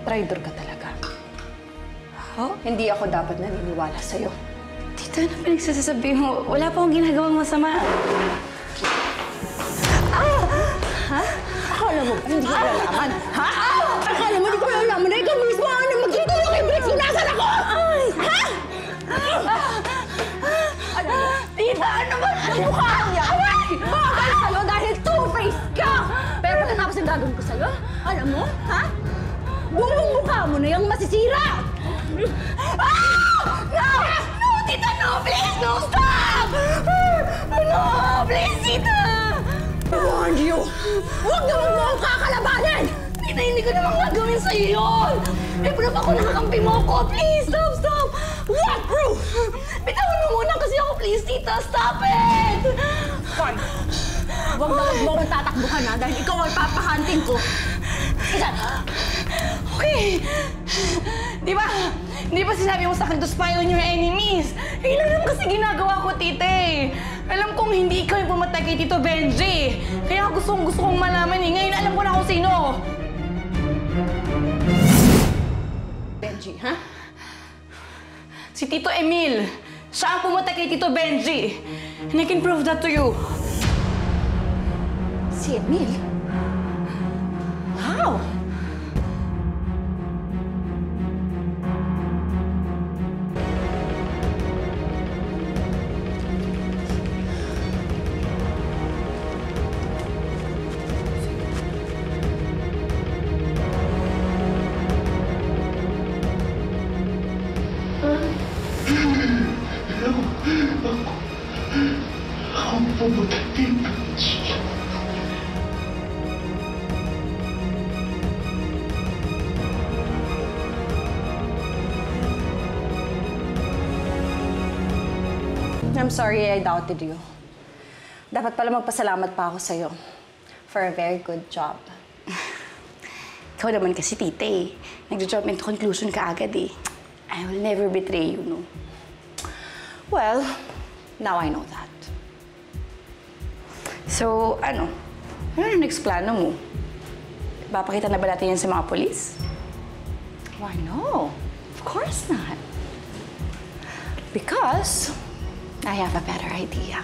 Traitor ka talaga. Hindi ako dapat naniniwala sa'yo. Tita, ano pinagsasabi mo? Wala pa akong ginagawang masama. Akala mo ba hindi ko nalalaman? Akala mo hindi ko nalalaman na ikaw mismo ang magtutulong kay Briggs kung nasan ako? Tita, ano ba ang mukha niya? Bagay sa'yo dahil two-faced ka! Pero pagkatapos ang gagawin ko sa'yo, alam mo, buong mukha mo na yung masisira! No! No, Tita, no! Please, no! Stop! No! Please, Tita! I warned you! Huwag na huwag mo akong kakalabanin! Tita, hindi ko naman gagawin sa'yo yun! May proof ako nakakampi mo ako! Please, stop, stop! What proof? Bitawan mo muna kasi ako, please, Tita! Stop it! Fine. Huwag na huwag mo akong tatakbuhan, ha? Dahil ikaw ay papahunting ko. Tita! Okay. Di ba sinabi mo sa akin to spy on your enemies? Yun lang naman kasi ginagawa ko, tite. Alam kong hindi ikaw yung pumatay kay Tito Benji. Kaya gusto kong malaman eh. Ngayon alam ko na kung sino. Benji, ha? Si Tito Emil. Siya ang pumatay kay Tito Benji. And I can prove that to you. Si Emil? How? Ako pumatay kay Benji. I'm sorry I doubted you. Dapat pala magpasalamat pa ako sa'yo for a very good job. Ikaw naman kasi, tite. Nag-jump into conclusion ka agad eh. I will never betray you, no? Well, now I know that. So, ano? Ano na next plano mo? Papakita na ba natin yan sa mga polis? Why no? Of course not. Because I have a better idea.